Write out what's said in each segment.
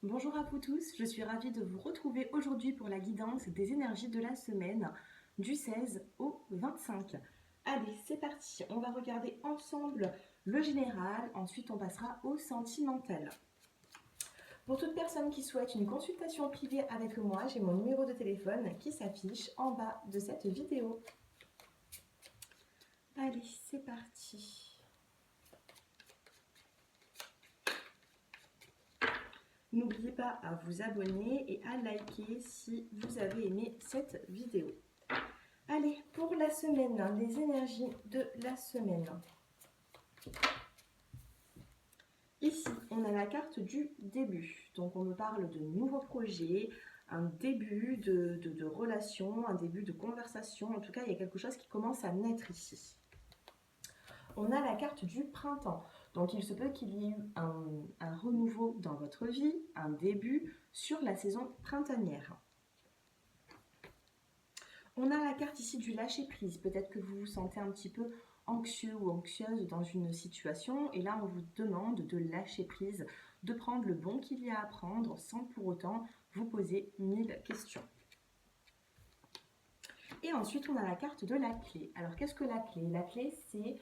Bonjour à vous tous, je suis ravie de vous retrouver aujourd'hui pour la guidance des énergies de la semaine du 16 au 25. Allez, c'est parti, on va regarder ensemble le général, ensuite on passera au sentimental. Pour toute personne qui souhaite une consultation privée avec moi, j'ai mon numéro de téléphone qui s'affiche en bas de cette vidéo. Allez, c'est parti. N'oubliez pas à vous abonner et à liker si vous avez aimé cette vidéo. Allez, pour la semaine, les énergies de la semaine. Ici, on a la carte du début. Donc, on me parle de nouveaux projets, un début de relation, un début de conversation. En tout cas, il y a quelque chose qui commence à naître ici. On a la carte du printemps. Donc, il se peut qu'il y ait eu un renouveau dans votre vie, un début sur la saison printanière. On a la carte ici du lâcher-prise. Peut-être que vous vous sentez un petit peu anxieux ou anxieuse dans une situation et là on vous demande de lâcher prise, de prendre le bon qu'il y a à prendre sans pour autant vous poser 1000 questions. Et ensuite on a la carte de la clé. Alors qu'est-ce que la clé? La clé c'est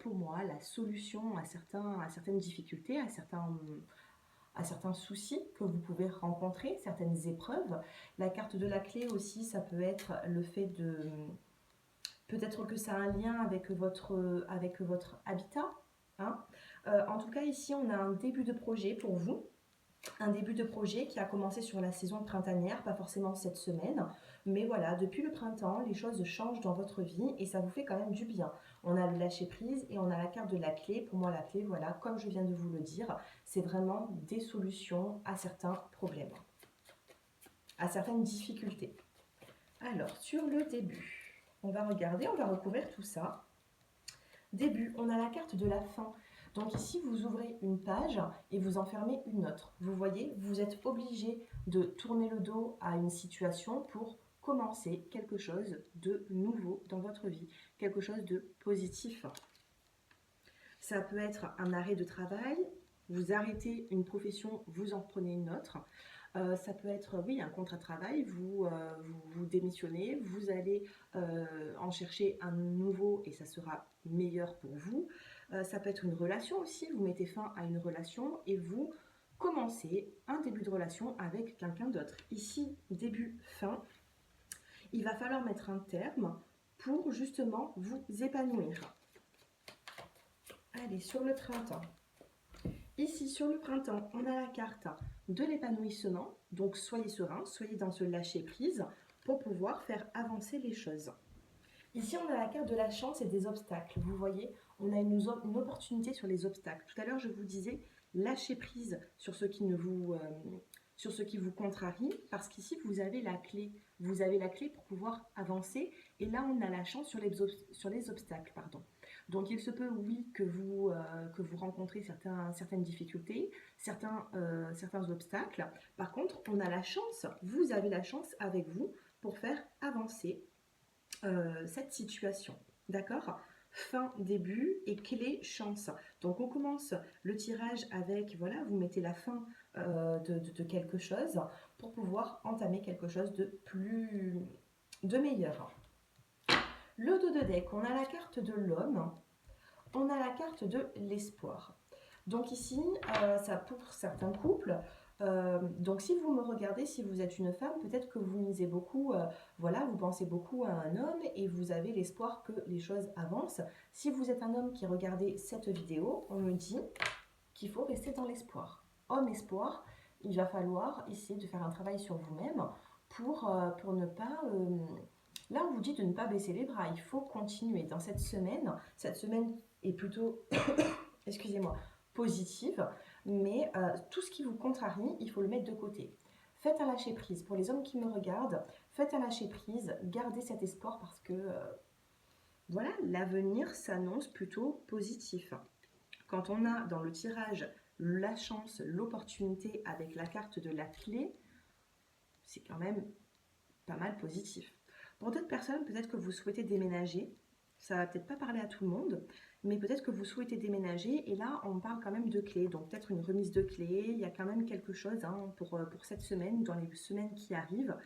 pour moi la solution à certaines difficultés, à certains soucis que vous pouvez rencontrer, certaines épreuves. La carte de la clé aussi, ça peut être le fait de... Peut-être que ça a un lien avec votre habitat. Hein. En tout cas, ici, on a un début de projet pour vous. Un début de projet qui a commencé sur la saison printanière, pas forcément cette semaine. Mais voilà, depuis le printemps, les choses changent dans votre vie et ça vous fait quand même du bien. On a le lâcher prise et on a la carte de la clé. Pour moi, la clé, voilà, comme je viens de vous le dire, c'est vraiment des solutions à certains problèmes, à certaines difficultés. Alors, sur le début, on va regarder, on va recouvrir tout ça. Début, on a la carte de la fin. Donc ici, vous ouvrez une page et vous en fermez une autre. Vous voyez, vous êtes obligé de tourner le dos à une situation pour commencer quelque chose de nouveau dans votre vie, quelque chose de positif. Ça peut être un arrêt de travail, vous arrêtez une profession, vous en prenez une autre. Ça peut être, oui, un contrat de travail, vous démissionnez, vous allez en chercher un nouveau et ça sera meilleur pour vous. Ça peut être une relation aussi, vous mettez fin à une relation et vous commencez un début de relation avec quelqu'un d'autre. Ici, début, fin, il va falloir mettre un terme pour justement vous épanouir. Allez, sur le printemps. Ici, sur le printemps, on a la carte de l'épanouissement. Donc, soyez serein, soyez dans ce lâcher-prise pour pouvoir faire avancer les choses. Ici, on a la carte de la chance et des obstacles. Vous voyez, on a une opportunité sur les obstacles. Tout à l'heure, je vous disais, lâchez prise sur ce qui sur ce qui vous contrarie, parce qu'ici, vous avez la clé. Vous avez la clé pour pouvoir avancer. Et là, on a la chance sur les obstacles, pardon. Donc, il se peut, oui, que vous rencontrez certaines difficultés, certains obstacles. Par contre, on a la chance, vous avez la chance avec vous pour faire avancer cette situation. D'accord? Fin, début et clé, chance. Donc on commence le tirage avec, voilà, vous mettez la fin de quelque chose pour pouvoir entamer quelque chose de meilleur. Le dos de deck, on a la carte de l'homme, on a la carte de l'espoir. Donc ici, ça pour certains couples, donc si vous me regardez, si vous êtes une femme, peut-être que vous misez beaucoup, voilà, vous pensez beaucoup à un homme et vous avez l'espoir que les choses avancent. Si vous êtes un homme qui regardez cette vidéo, on me dit qu'il faut rester dans l'espoir. Homme espoir, il va falloir essayer de faire un travail sur vous-même pour ne pas... là, on vous dit de ne pas baisser les bras, il faut continuer. Dans cette semaine est plutôt, excusez-moi, positive, mais tout ce qui vous contrarie, il faut le mettre de côté. Faites un lâcher prise. Pour les hommes qui me regardent, faites un lâcher prise, gardez cet espoir parce que voilà, l'avenir s'annonce plutôt positif. Quand on a dans le tirage la chance, l'opportunité avec la carte de la clé, c'est quand même pas mal positif. Pour d'autres personnes, peut-être que vous souhaitez déménager, ça va peut-être pas parler à tout le monde. mais peut-être que vous souhaitez déménager et là on parle quand même de clés, donc peut-être une remise de clés, il y a quand même quelque chose hein, pour cette semaine, dans les semaines qui arrivent.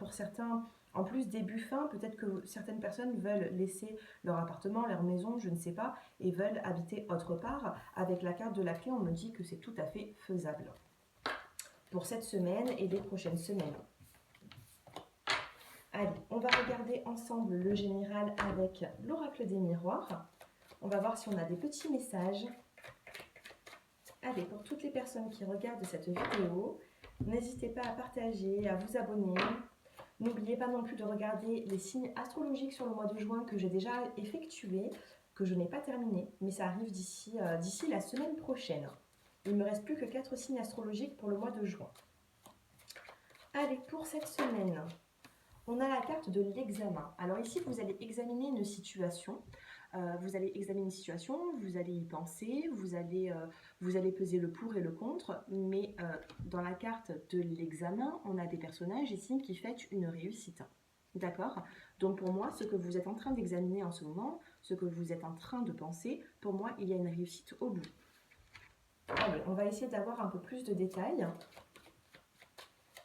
Pour certains, en plus début fin, peut-être que certaines personnes veulent laisser leur appartement, leur maison, je ne sais pas, et veulent habiter autre part. Avec la carte de la clé, on me dit que c'est tout à fait faisable pour cette semaine et les prochaines semaines. Allez, on va regarder ensemble le général avec l'oracle des miroirs. On va voir si on a des petits messages. Allez, pour toutes les personnes qui regardent cette vidéo, n'hésitez pas à partager, à vous abonner. N'oubliez pas non plus de regarder les signes astrologiques sur le mois de juin que j'ai déjà effectué, que je n'ai pas terminé, mais ça arrive d'ici la semaine prochaine. Il ne me reste plus que 4 signes astrologiques pour le mois de juin. Allez, pour cette semaine, on a la carte de l'examen. Alors ici, vous allez examiner une situation. Vous allez examiner une situation, vous allez y penser, vous allez peser le pour et le contre, mais dans la carte de l'examen, on a des personnages ici qui fêtent une réussite. D'accord? Donc pour moi, ce que vous êtes en train d'examiner en ce moment, ce que vous êtes en train de penser, pour moi, il y a une réussite au bout. Allez, on va essayer d'avoir un peu plus de détails.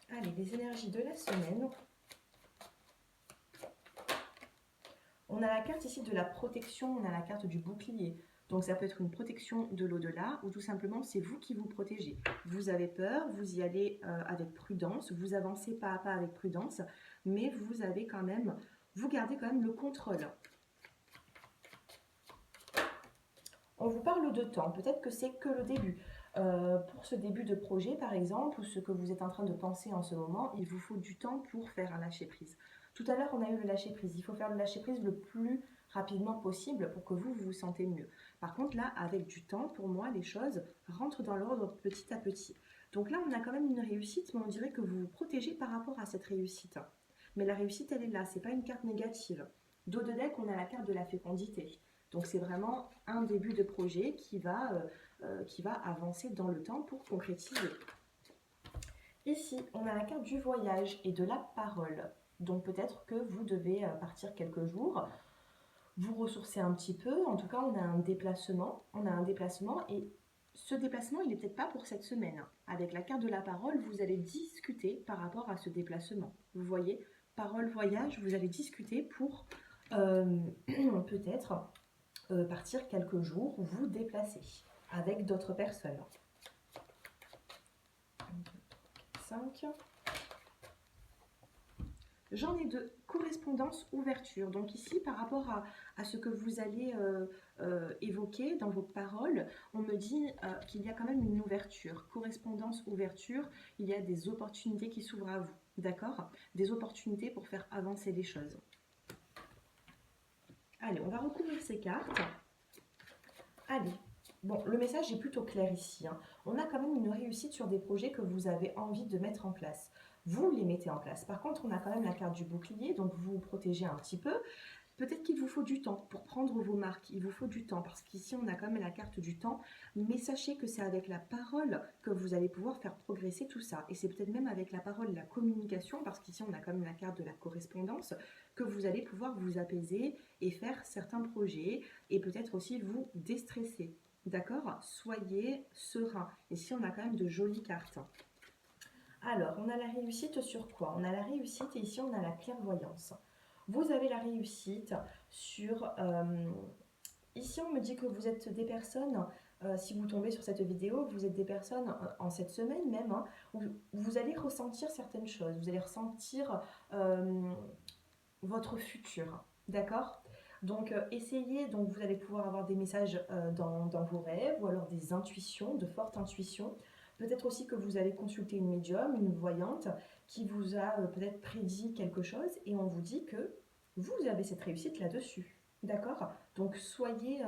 Allez, les énergies de la semaine. On a la carte ici de la protection, on a la carte du bouclier. Donc ça peut être une protection de l'au-delà ou tout simplement c'est vous qui vous protégez. Vous avez peur, vous y allez avec prudence, vous avancez pas à pas avec prudence, mais vous gardez quand même le contrôle. On vous parle de temps, peut-être que c'est que le début. Pour ce début de projet par exemple, ou ce que vous êtes en train de penser en ce moment, il vous faut du temps pour faire un lâcher-prise. Tout à l'heure, on a eu le lâcher-prise. Il faut faire le lâcher-prise le plus rapidement possible pour que vous vous sentez mieux. Par contre, là, avec du temps, pour moi, les choses rentrent dans l'ordre petit à petit. Donc là, on a quand même une réussite, mais on dirait que vous vous protégez par rapport à cette réussite. Mais la réussite, elle est là, c'est pas une carte négative. Dos de deck, on a la carte de la fécondité. Donc c'est vraiment un début de projet qui va avancer dans le temps pour concrétiser. Ici, on a la carte du voyage et de la parole. Donc peut-être que vous devez partir quelques jours, vous ressourcer un petit peu. En tout cas, on a un déplacement. Et ce déplacement, il n'est peut-être pas pour cette semaine. Avec la carte de la parole, vous allez discuter par rapport à ce déplacement. Vous voyez, parole, voyage, vous allez discuter pour peut-être partir quelques jours, vous déplacer avec d'autres personnes. 5. J'en ai 2, correspondance, ouverture. Donc ici, par rapport à ce que vous allez évoquer dans vos paroles, on me dit qu'il y a quand même une ouverture. Correspondance, ouverture, il y a des opportunités qui s'ouvrent à vous. D'accord? Des opportunités pour faire avancer les choses. Allez, on va recouvrir ces cartes. Allez. Bon, le message est plutôt clair ici. Hein. On a quand même une réussite sur des projets que vous avez envie de mettre en place. Vous les mettez en place. Par contre, on a quand même la carte du bouclier, donc vous vous protégez un petit peu. Peut-être qu'il vous faut du temps pour prendre vos marques. Il vous faut du temps parce qu'ici, on a quand même la carte du temps. Mais sachez que c'est avec la parole que vous allez pouvoir faire progresser tout ça. Et c'est peut-être même avec la parole, la communication, parce qu'ici, on a quand même la carte de la correspondance, que vous allez pouvoir vous apaiser et faire certains projets et peut-être aussi vous déstresser. D'accord? Soyez serein. Ici, on a quand même de jolies cartes. Alors, on a la réussite sur quoi? On a la réussite et ici, on a la clairvoyance. Vous avez la réussite sur... ici, on me dit que vous êtes des personnes, si vous tombez sur cette vidéo, vous êtes des personnes en cette semaine même, hein, où vous allez ressentir certaines choses. Vous allez ressentir votre futur. D'accord? Donc, essayez, donc vous allez pouvoir avoir des messages dans vos rêves ou alors des intuitions, de fortes intuitions. Peut-être aussi que vous allez consulter une médium, une voyante qui vous a peut-être prédit quelque chose et on vous dit que vous avez cette réussite là-dessus. D'accord? Donc, soyez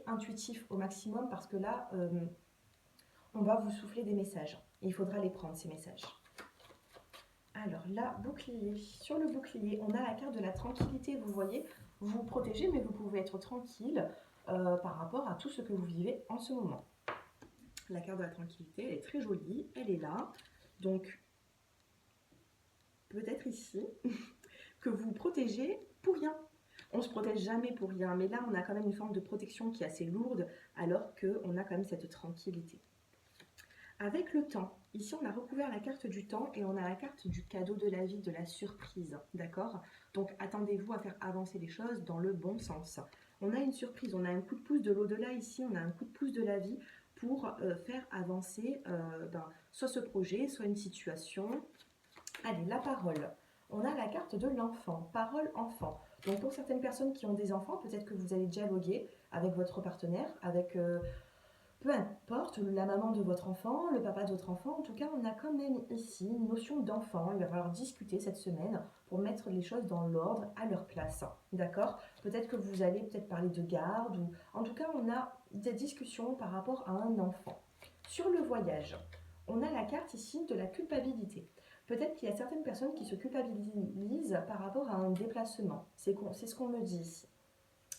intuitif au maximum parce que là, on va vous souffler des messages. Et il faudra les prendre, ces messages. Alors là, bouclier. Sur le bouclier, on a la carte de la tranquillité. Vous voyez, vous vous protégez, mais vous pouvez être tranquille par rapport à tout ce que vous vivez en ce moment. La carte de la tranquillité, elle est très jolie. Elle est là. Donc, peut-être ici, que vous vous protégez pour rien. On ne se protège jamais pour rien, mais là, on a quand même une forme de protection qui est assez lourde, alors qu'on a quand même cette tranquillité. Avec le temps, ici on a recouvert la carte du temps et on a la carte du cadeau de la vie, de la surprise, d'accord? Donc attendez-vous à faire avancer les choses dans le bon sens. On a une surprise, on a un coup de pouce de l'au-delà ici, on a un coup de pouce de la vie pour faire avancer soit ce projet, soit une situation. Allez, la parole. On a la carte de l'enfant, parole enfant. Donc pour certaines personnes qui ont des enfants, peut-être que vous allez dialoguer avec votre partenaire, avec peu importe, la maman de votre enfant, le papa de votre enfant, en tout cas, on a quand même ici une notion d'enfant. Il va falloir discuter cette semaine pour mettre les choses dans l'ordre, à leur place. D'accord? Peut-être que vous allez peut-être parler de garde, ou en tout cas, on a des discussions par rapport à un enfant. Sur le voyage, on a la carte ici de la culpabilité. Peut-être qu'il y a certaines personnes qui se culpabilisent par rapport à un déplacement. C'est ce qu'on me dit ici.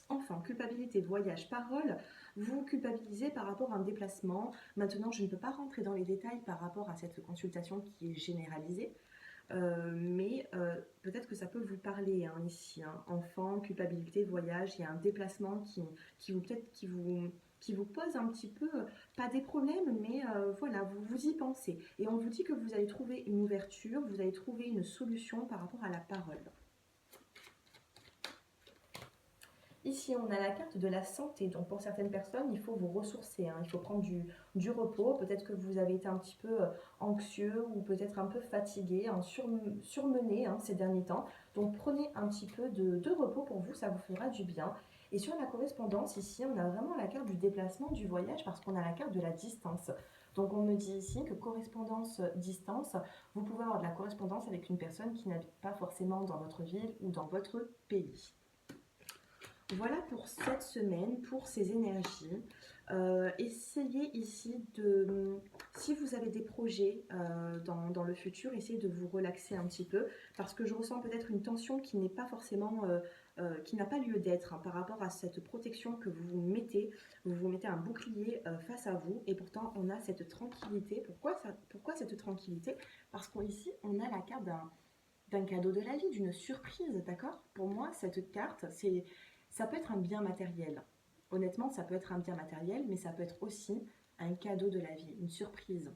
Enfin, culpabilité, voyage, parole, vous culpabilisez par rapport à un déplacement. Maintenant, je ne peux pas rentrer dans les détails par rapport à cette consultation qui est généralisée, mais peut-être que ça peut vous parler hein, ici. Hein. Enfant, culpabilité, voyage, il y a un déplacement qui vous pose un petit peu, pas des problèmes, mais voilà, vous y pensez. Et on vous dit que vous allez trouver une ouverture, vous allez trouver une solution par rapport à la parole. Ici, on a la carte de la santé. Donc, pour certaines personnes, il faut vous ressourcer. Hein. Il faut prendre du repos. Peut-être que vous avez été un petit peu anxieux ou peut-être un peu fatigué, hein, surmené hein, ces derniers temps. Donc, prenez un petit peu de repos pour vous. Ça vous fera du bien. Et sur la correspondance, ici, on a vraiment la carte du déplacement, du voyage, parce qu'on a la carte de la distance. Donc, on me dit ici que correspondance, distance, vous pouvez avoir de la correspondance avec une personne qui n'habite pas forcément dans votre ville ou dans votre pays. Voilà pour cette semaine, pour ces énergies. Essayez ici de, si vous avez des projets dans le futur, essayez de vous relaxer un petit peu parce que je ressens peut-être une tension qui n'est pas forcément, qui n'a pas lieu d'être hein, par rapport à cette protection que vous vous mettez. Vous vous mettez un bouclier face à vous et pourtant on a cette tranquillité. Pourquoi cette tranquillité? Parce qu'ici on a la carte d'un cadeau de la vie, d'une surprise, d'accord? Pour moi, cette carte, ça peut être un bien matériel. Honnêtement, ça peut être un bien matériel, mais ça peut être aussi un cadeau de la vie, une surprise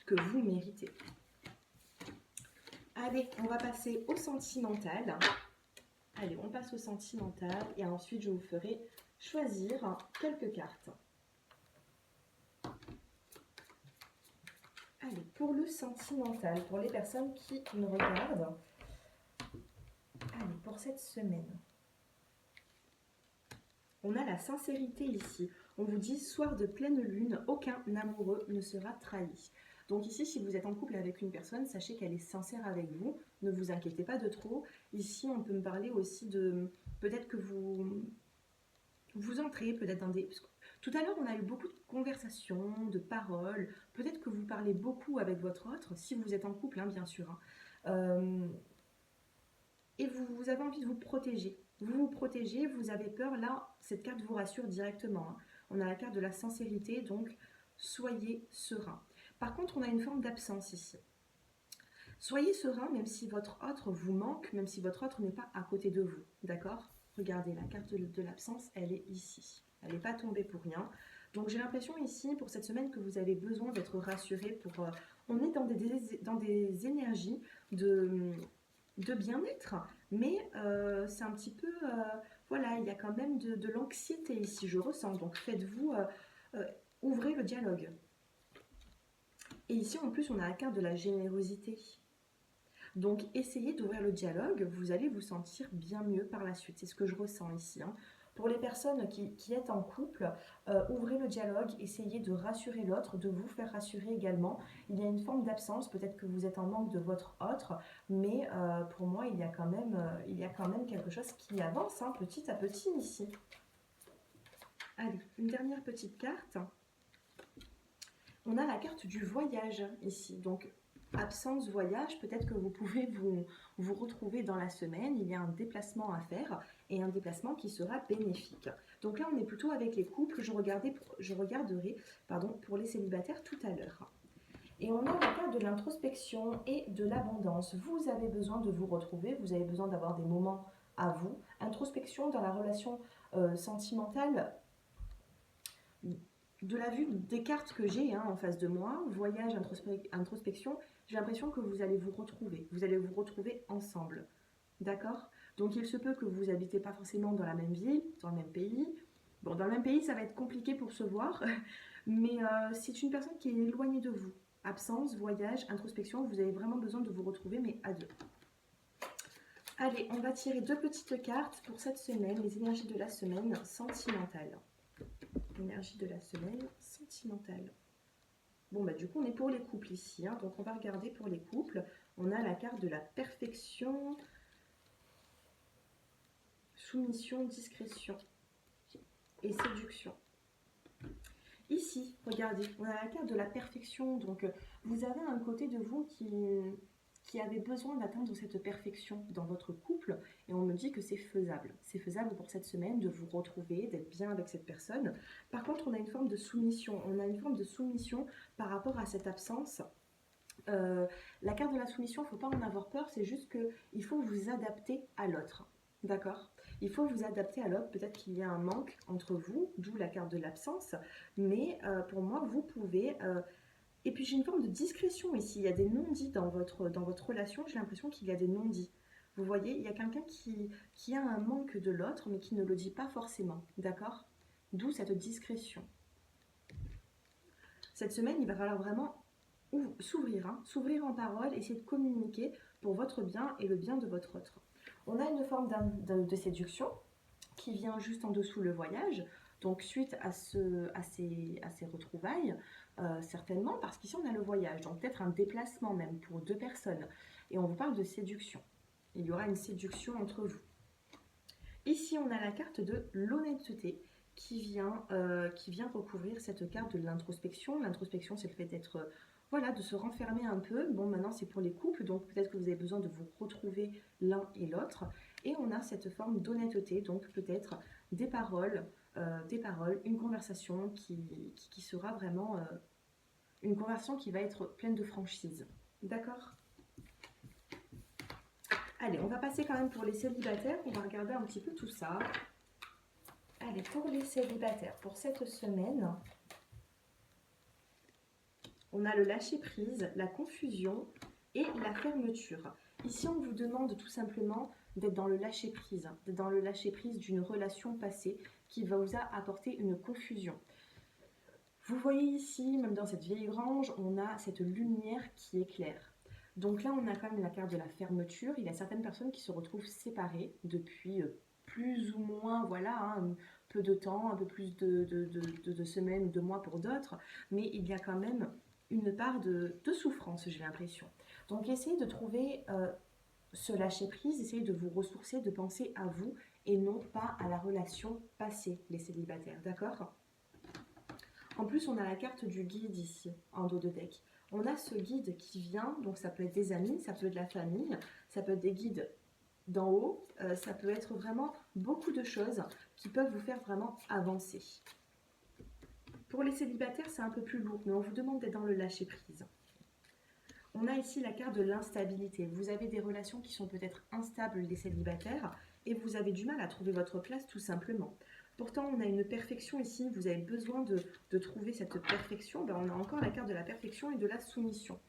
que vous méritez. Allez, on va passer au sentimental. Allez, on passe au sentimental et ensuite je vous ferai choisir quelques cartes. Allez, pour le sentimental, pour les personnes qui me regardent, allez, pour cette semaine. On a la sincérité ici. On vous dit, soir de pleine lune, aucun amoureux ne sera trahi. Donc ici, si vous êtes en couple avec une personne, sachez qu'elle est sincère avec vous. Ne vous inquiétez pas de trop. Ici, on peut me parler aussi de... Peut-être que vous entrez peut-être dans des... Tout à l'heure, on a eu beaucoup de conversations, de paroles. Peut-être que vous parlez beaucoup avec votre autre, si vous êtes en couple, hein, bien sûr. Hein. Et vous avez envie de vous protéger. Vous vous protégez, vous avez peur. Là, cette carte vous rassure directement. Hein. On a la carte de la sincérité, donc soyez serein. Par contre, on a une forme d'absence ici. Soyez serein, même si votre autre vous manque, même si votre autre n'est pas à côté de vous. D'accord? Regardez, la carte de l'absence, elle est ici. Elle n'est pas tombée pour rien. Donc j'ai l'impression ici, pour cette semaine, que vous avez besoin d'être rassuré. On est dans des énergies de bien-être, mais c'est un petit peu, voilà, il y a quand même de l'anxiété ici, je ressens. Donc faites-vous, ouvrez le dialogue. Et ici, en plus, on a la carte de la générosité. Donc essayez d'ouvrir le dialogue, vous allez vous sentir bien mieux par la suite. C'est ce que je ressens ici. Hein. Pour les personnes qui êtes en couple, ouvrez le dialogue, essayez de rassurer l'autre, de vous faire rassurer également. Il y a une forme d'absence, peut-être que vous êtes en manque de votre autre, mais pour moi, il y a quand même quelque chose qui avance hein, petit à petit ici. Allez, une dernière petite carte. On a la carte du voyage ici, donc absence voyage, peut-être que vous pouvez vous retrouver dans la semaine, il y a un déplacement à faire et un déplacement qui sera bénéfique. Donc là, on est plutôt avec les couples, je regarderai pour les célibataires tout à l'heure. Et on a la carte de l'introspection et de l'abondance. Vous avez besoin de vous retrouver, vous avez besoin d'avoir des moments à vous, Introspection dans la relation sentimentale, de la vue des cartes que j'ai en face de moi, voyage, introspection, j'ai l'impression que vous allez vous retrouver ensemble. D'accord? Donc il se peut que vous n'habitez pas forcément dans la même ville, dans le même pays. Bon, dans le même pays, ça va être compliqué pour se voir, mais c'est une personne qui est éloignée de vous. Absence, voyage, introspection, vous avez vraiment besoin de vous retrouver, mais à deux. Allez, on va tirer 2 petites cartes pour cette semaine, les énergies de la semaine sentimentale. Énergie de la semaine sentimentale. Bon, bah du coup, on est pour les couples ici, donc on va regarder pour les couples. On a la carte de la perfection, soumission, discrétion et séduction. Ici, regardez, on a la carte de la perfection, donc vous avez un côté de vous qui avait besoin d'atteindre cette perfection dans votre couple, et on me dit que c'est faisable. C'est faisable pour cette semaine de vous retrouver, d'être bien avec cette personne. Par contre, on a une forme de soumission. On a une forme de soumission par rapport à cette absence. La carte de la soumission, il ne faut pas en avoir peur, c'est juste qu'il faut vous adapter à l'autre. D'accord? Il faut vous adapter à l'autre. Peut-être qu'il y a un manque entre vous, d'où la carte de l'absence, mais pour moi, vous pouvez... Et puis j'ai une forme de discrétion ici, il y a des non-dits dans votre relation, j'ai l'impression qu'il y a des non-dits. Vous voyez, il y a quelqu'un qui a un manque de l'autre, mais qui ne le dit pas forcément, d'accord? D'où cette discrétion. Cette semaine, il va falloir vraiment s'ouvrir en parole, essayer de communiquer pour votre bien et le bien de votre autre. On a une forme de séduction qui vient juste en dessous le voyage, donc suite à ces retrouvailles, certainement, parce qu'ici on a le voyage, donc peut-être un déplacement même pour 2 personnes, et on vous parle de séduction. Il y aura une séduction entre vous. Ici on a la carte de l'honnêteté qui vient recouvrir cette carte de l'introspection. L'introspection, c'est le fait d'être... voilà, de se renfermer un peu. Bon, maintenant c'est pour les couples, donc peut-être que vous avez besoin de vous retrouver l'un et l'autre. Et on a cette forme d'honnêteté, donc peut-être des paroles, une conversation qui sera vraiment une conversation qui va être pleine de franchise. D'accord? Allez, on va passer quand même pour les célibataires. On va regarder un petit peu tout ça. Allez, pour les célibataires, pour cette semaine, on a le lâcher-prise, la confusion et la fermeture. Ici, on vous demande tout simplement d'être dans le lâcher-prise, d'être dans le lâcher-prise d'une relation passée qui vous a apporté une confusion. Vous voyez ici, même dans cette vieille grange, on a cette lumière qui éclaire. Donc là, on a quand même la carte de la fermeture. Il y a certaines personnes qui se retrouvent séparées depuis plus ou moins, voilà, peu de temps, un peu plus de semaines ou de mois pour d'autres, mais il y a quand même une part de souffrance, j'ai l'impression. Donc essayez de trouver ce lâcher-prise, essayez de vous ressourcer, de penser à vous et non pas à la relation passée, les célibataires, d'accord? En plus, on a la carte du guide ici, en dos de deck. On a ce guide qui vient, donc ça peut être des amis, ça peut être de la famille, ça peut être des guides d'en haut, ça peut être vraiment beaucoup de choses qui peuvent vous faire vraiment avancer. Pour les célibataires, c'est un peu plus lourd, mais on vous demande d'être dans le lâcher-prise. On a ici la carte de l'instabilité. Vous avez des relations qui sont peut-être instables, les célibataires, et vous avez du mal à trouver votre place tout simplement. Pourtant, on a une perfection ici, vous avez besoin de trouver cette perfection. On a encore la carte de la perfection et de la soumission.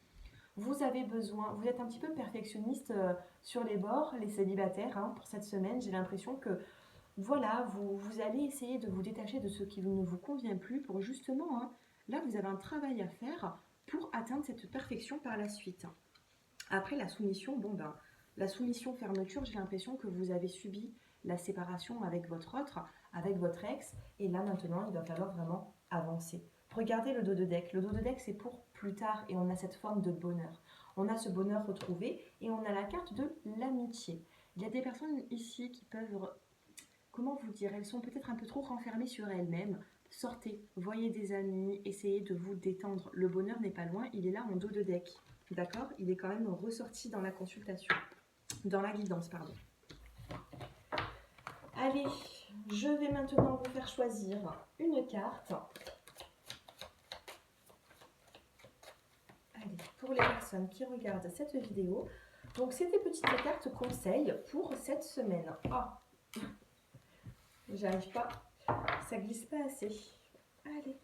Vous avez besoin, vous êtes un petit peu perfectionniste sur les bords, les célibataires, pour cette semaine. J'ai l'impression que, voilà, vous allez essayer de vous détacher de ce qui ne vous convient plus pour justement, là, vous avez un travail à faire pour atteindre cette perfection par la suite. Après, la soumission, la soumission fermeture, j'ai l'impression que vous avez subi la séparation avec votre autre, avec votre ex, et là maintenant il va falloir vraiment avancer. Regardez le dos de deck. Le dos de deck, c'est pour plus tard, et on a cette forme de bonheur. On a ce bonheur retrouvé, et on a la carte de l'amitié. Il y a des personnes ici qui peuvent, comment vous dire, elles sont peut-être un peu trop renfermées sur elles-mêmes. Sortez, voyez des amis, essayez de vous détendre. Le bonheur n'est pas loin, il est là en dos de deck. D'accord? Il est quand même ressorti dans la consultation. Dans la guidance, pardon. Allez, je vais maintenant vous faire choisir une carte. Allez, pour les personnes qui regardent cette vidéo. Donc, c'est des petites cartes conseils pour cette semaine. Ah, J'arrive pas, ça glisse pas assez. Allez,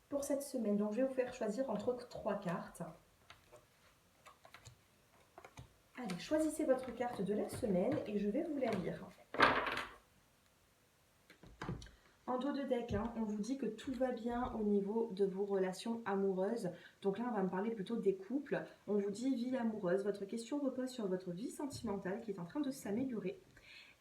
pour cette semaine, donc je vais vous faire choisir entre 3 cartes. Allez, choisissez votre carte de la semaine et je vais vous la lire. En dos de deck, hein, on vous dit que tout va bien au niveau de vos relations amoureuses. Donc là, on va me parler plutôt des couples. On vous dit vie amoureuse. Votre question repose sur votre vie sentimentale qui est en train de s'améliorer.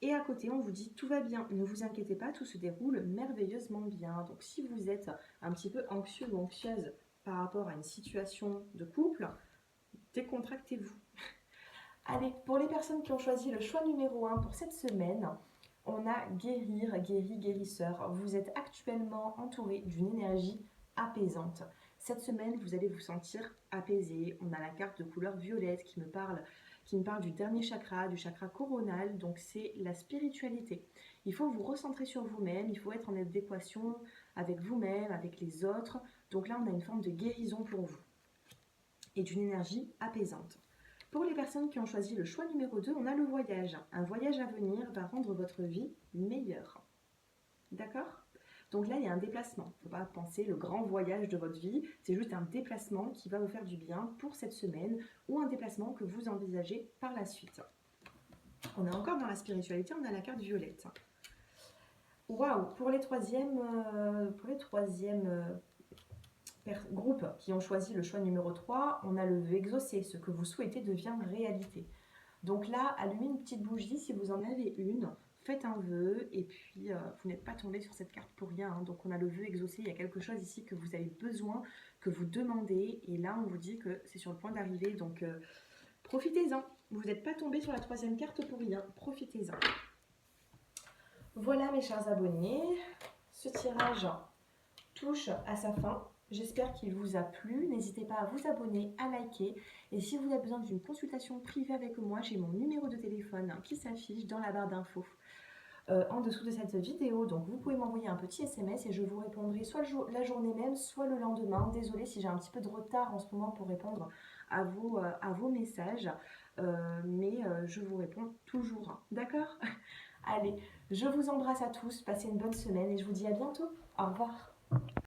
Et à côté, on vous dit tout va bien. Ne vous inquiétez pas, tout se déroule merveilleusement bien. Donc si vous êtes un petit peu anxieux ou anxieuse par rapport à une situation de couple, décontractez-vous. Allez, pour les personnes qui ont choisi le choix numéro 1 pour cette semaine, on a guérir, guéri, guérisseur. Vous êtes actuellement entouré d'une énergie apaisante. Cette semaine, vous allez vous sentir apaisé. On a la carte de couleur violette qui me parle du dernier chakra, du chakra coronal. Donc c'est la spiritualité. Il faut vous recentrer sur vous-même, il faut être en adéquation avec vous-même, avec les autres. Donc là, on a une forme de guérison pour vous et d'une énergie apaisante. Pour les personnes qui ont choisi le choix numéro 2, on a le voyage. Un voyage à venir va rendre votre vie meilleure. D'accord? Donc là, il y a un déplacement. Il ne faut pas penser le grand voyage de votre vie. C'est juste un déplacement qui va vous faire du bien pour cette semaine ou un déplacement que vous envisagez par la suite. On est encore dans la spiritualité, on a la carte violette. Waouh! Pour les troisièmes groupes qui ont choisi le choix numéro 3, on a le vœu exaucé. Ce que vous souhaitez devient réalité. Donc là, allumez une petite bougie si vous en avez une. Faites un vœu et puis vous n'êtes pas tombé sur cette carte pour rien. Hein. Donc on a le vœu exaucé, il y a quelque chose ici que vous avez besoin, que vous demandez. Et là, on vous dit que c'est sur le point d'arriver. Donc profitez-en. Vous n'êtes pas tombé sur la troisième carte pour rien. Profitez-en. Voilà mes chers abonnés. Ce tirage touche à sa fin. J'espère qu'il vous a plu. N'hésitez pas à vous abonner, à liker. Et si vous avez besoin d'une consultation privée avec moi, j'ai mon numéro de téléphone qui s'affiche dans la barre d'infos en dessous de cette vidéo. Donc vous pouvez m'envoyer un petit SMS et je vous répondrai soit la journée même, soit le lendemain. Désolée si j'ai un petit peu de retard en ce moment pour répondre à vos messages. Mais je vous réponds toujours. D'accord? Allez, je vous embrasse à tous. Passez une bonne semaine et je vous dis à bientôt. Au revoir.